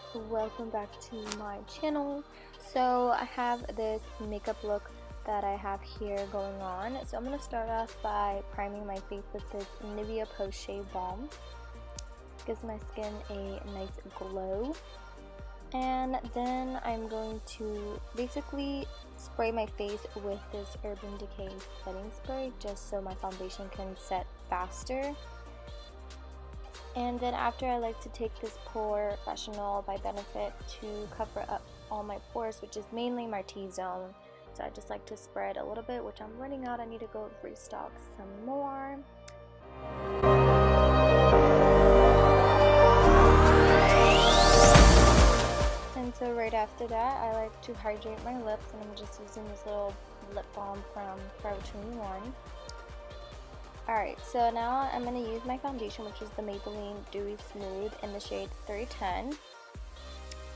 guys, welcome back to my channel. So I have this makeup look that I have here going on. So I'm going to start off by priming my face with this Nivea Post Shave Balm. Gives my skin a nice glow. And then I'm going to basically spray my face with this Urban Decay setting spray just so my foundation can set faster. And then after, I like to take this Pore Professional by Benefit to cover up all my pores, which is mainly my T-zone. So I just like to spread a little bit, which I'm running out. I need to go restock some more. And so right after that, I like to hydrate my lips, and I'm just using this little lip balm from Forever 21. Alright, so now I'm going to use my foundation, which is the Maybelline Dewy Smooth in the shade 310.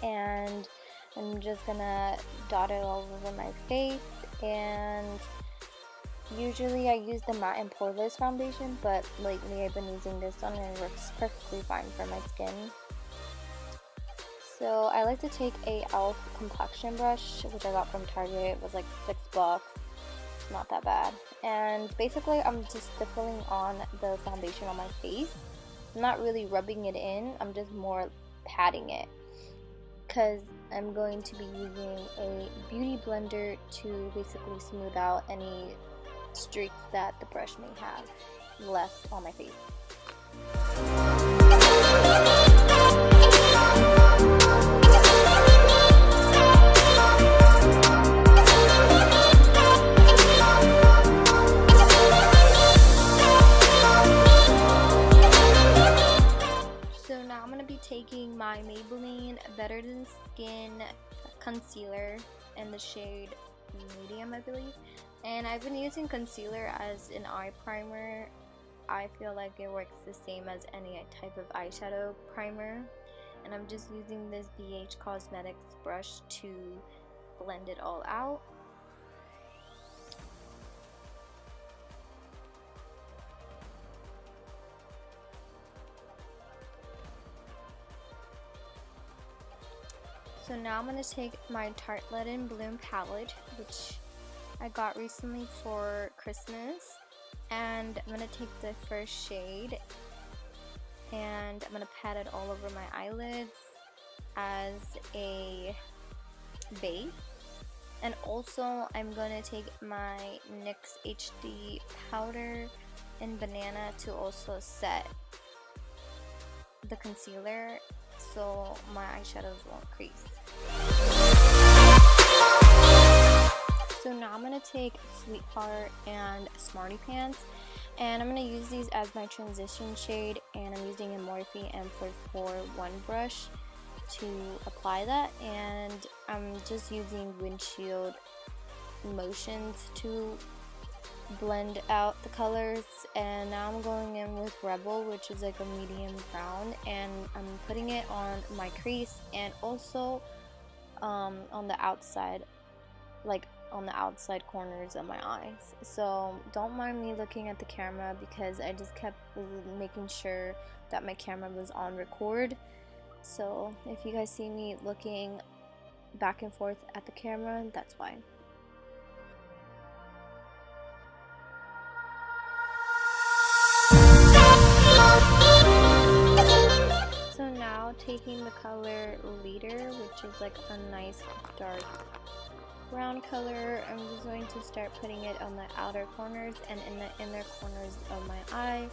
And I'm just going to dot it all over my face. And usually I use the matte and poreless foundation, but lately I've been using this one and it works perfectly fine for my skin. So I like to take a e.l.f. complexion brush, which I got from Target. It was like $6. Not that bad. And basically I'm just filling on the foundation on my face. I'm not really rubbing it in, I'm just more patting it, because I'm going to be using a beauty blender to basically smooth out any streaks that the brush may have left on my face. Taking my Maybelline Better Than Skin concealer in the shade medium, I believe, and I've been using concealer as an eye primer. I feel like it works the same as any type of eyeshadow primer, and I'm just using this BH Cosmetics brush to blend it all out. So now I'm going to take my Tartelette in Bloom palette, which I got recently for Christmas, and I'm going to take the first shade and I'm going to pat it all over my eyelids as a base. And also I'm going to take my NYX HD powder in Banana to also set the concealer so my eyeshadows won't crease. So now I'm going to take Sweetheart and Smarty Pants, and I'm going to use these as my transition shade, and I'm using a Morphe M441 brush to apply that, and I'm just using windshield motions to blend out the colors. And now I'm going in with Rebel, which is like a medium brown, and I'm putting it on my crease and also on the outside, like on the outside corners of my eyes. So don't mind me looking at the camera because I just kept making sure that my camera was on record. So if you guys see me looking back and forth at the camera, that's why. So now taking the color Leader, which is like a nice dark brown color, I'm just going to start putting it on the outer corners and in the inner corners of my eye,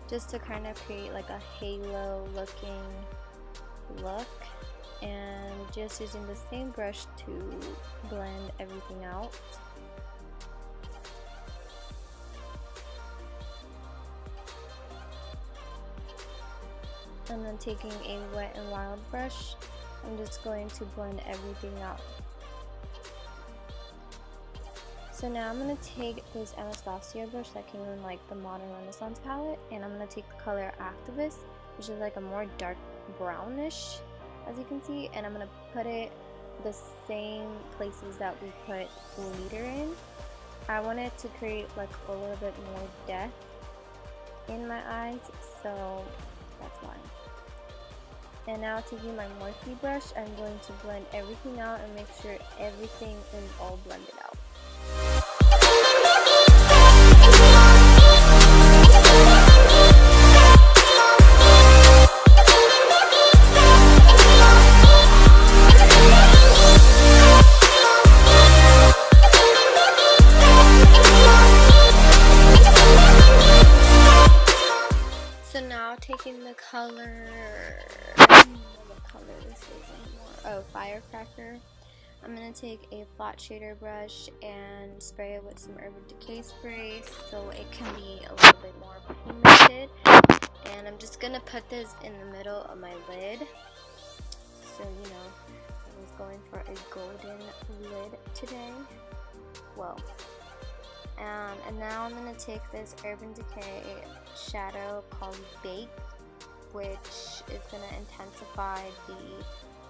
just to kind of create like a halo looking look, and just using the same brush to blend everything out. And then taking a Wet n Wild brush, I'm just going to blend everything out. So now I'm going to take this Anastasia brush that came in like the Modern Renaissance palette, and I'm going to take the color Activist, which is like a more dark brownish, as you can see, and I'm going to put it the same places that we put Leader in. I wanted to create like a little bit more depth in my eyes, so that's why. And now taking my Morphe brush, I'm going to blend everything out and make sure everything is all blended out. So now taking the color, I don't know what color this is anymore. Oh, Firecracker. I'm going to take a flat shader brush and spray it with some Urban Decay spray so it can be a little bit more pigmented. And I'm just going to put this in the middle of my lid. So, you know, I was going for a golden lid today. Well, and now I'm going to take this Urban Decay shadow called Bake, which is going to intensify the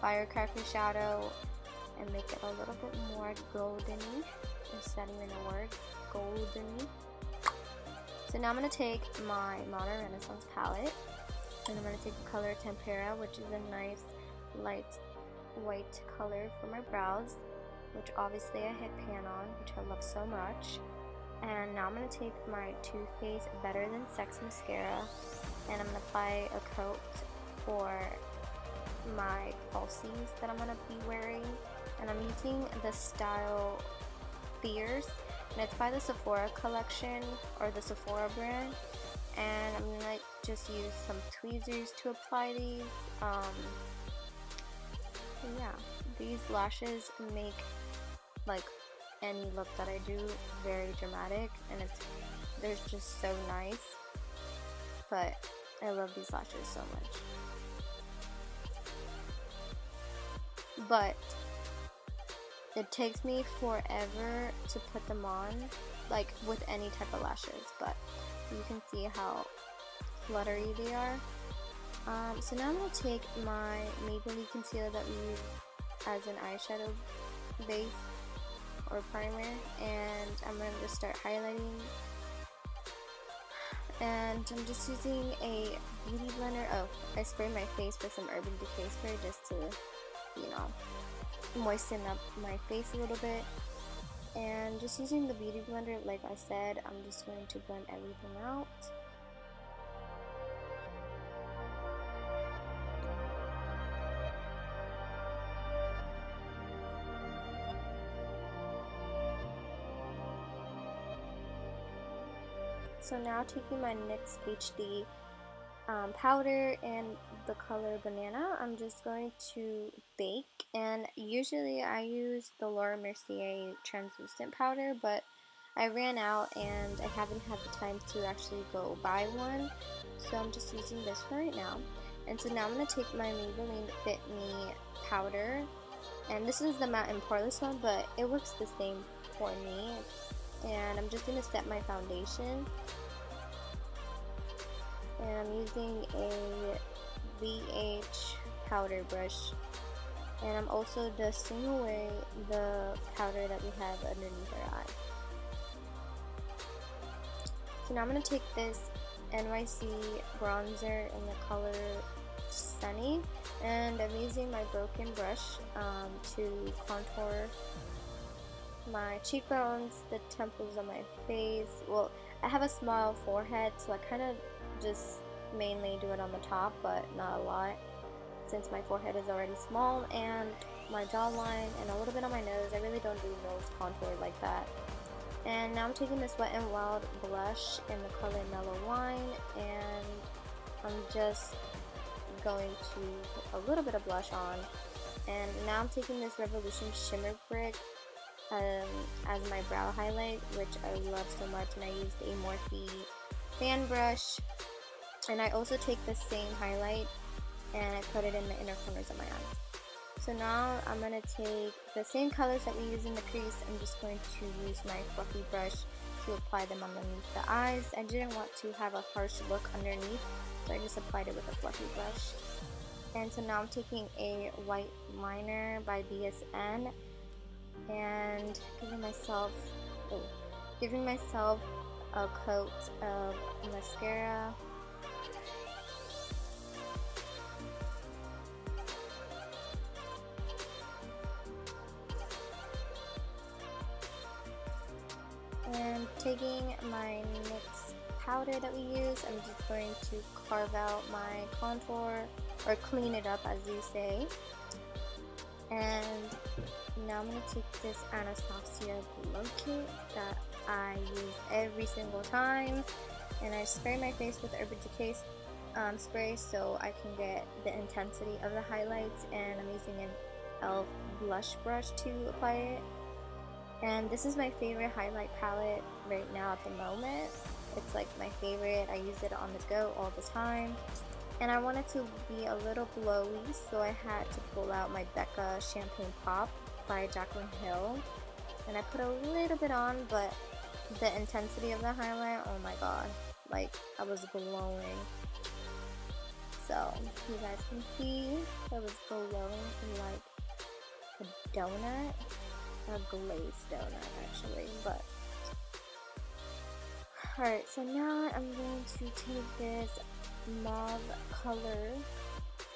Firecracker shadow and make it a little bit more goldeny. Is that even a word? Goldeny. So now I'm going to take my Modern Renaissance palette and I'm going to take the color Tempera, which is a nice light white color for my brows, which obviously I hit pan on, which I love so much. And now I'm going to take my Too Faced Better Than Sex mascara and I'm going to apply a coat for my falsies that I'm going to be wearing. And I'm using the style Fierce, and it's by the Sephora collection, or the Sephora brand. And I'm going to just use some tweezers to apply these. Yeah, these lashes make like any look that I do very dramatic, and they're just so nice. But I love these lashes so much. But it takes me forever to put them on, like with any type of lashes, but you can see how fluttery they are. So now I'm going to take my Maybelline concealer that we use as an eyeshadow base or primer, and I'm going to just start highlighting. And I'm just using a beauty blender. Oh, I sprayed my face with some Urban Decay spray just to, you know, moisten up my face a little bit. And just using the beauty blender, like I said, I'm just going to blend everything out. So now taking my NYX HD powder and the color Banana, I'm just going to bake. And usually I use the Laura Mercier translucent powder, but I ran out and I haven't had the time to actually go buy one, so I'm just using this for right now. And so now I'm going to take my Maybelline Fit Me powder, and this is the matte and poreless one, but it works the same for me. And I'm just going to set my foundation. And I'm using a VH powder brush, and I'm also dusting away the powder that we have underneath our eyes. So now I'm going to take this NYC bronzer in the color Sunny, and I'm using my broken brush to contour my cheekbones, the temples of my face. Well, I have a small forehead, so I kind of just mainly do it on the top, but not a lot, since my forehead is already small, and my jawline and a little bit on my nose. I really don't do nose contour like that. And now I'm taking this Wet n Wild blush in the color Mellow Wine, and I'm just going to put a little bit of blush on. And now I'm taking this Revolution Shimmer Brick as my brow highlight, which I love so much, and I used a Morphe fan brush. And I also take the same highlight and I put it in the inner corners of my eyes. So now I'm going to take the same colors that we use in the crease. I'm just going to use my fluffy brush to apply them underneath the eyes. I didn't want to have a harsh look underneath, so I just applied it with a fluffy brush. And so now I'm taking a white liner by BSN and giving myself a coat of mascara. taking my NYX powder that we use, I'm just going to carve out my contour, or clean it up as you say. And now I'm going to take this Anastasia glow kit that I use every single time, and I spray my face with Urban Decay spray so I can get the intensity of the highlights, and I'm using an e.l.f. blush brush to apply it. And this is my favorite highlight palette right now at the moment. It's like my favorite. I use it on the go all the time. And I wanted to be a little glowy, so I had to pull out my Becca Champagne Pop by Jaclyn Hill. And I put a little bit on, but the intensity of the highlight, oh my god, like I was glowing. So you guys can see I was glowing like a donut, a glazed donut actually. But alright, so now I'm going to take this mauve color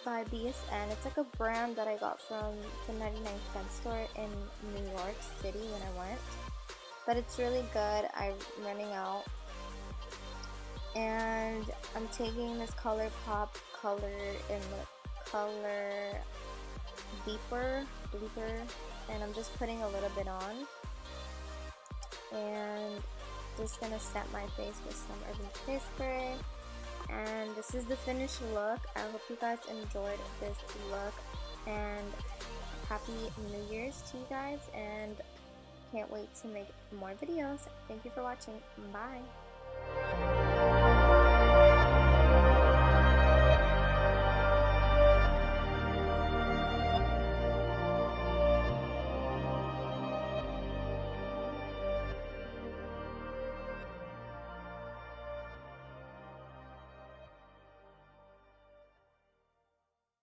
by BSN. It's like a brand that I got from the 99-cent store in New York City when I went, but it's really good. I'm running out, and I'm taking this ColourPop color in the color Deeper, and I'm just putting a little bit on, and just gonna set my face with some Urban Decay spray. And this is the finished look. I hope you guys enjoyed this look, and happy New Year's to you guys, and can't wait to make more videos. Thank you for watching. Bye.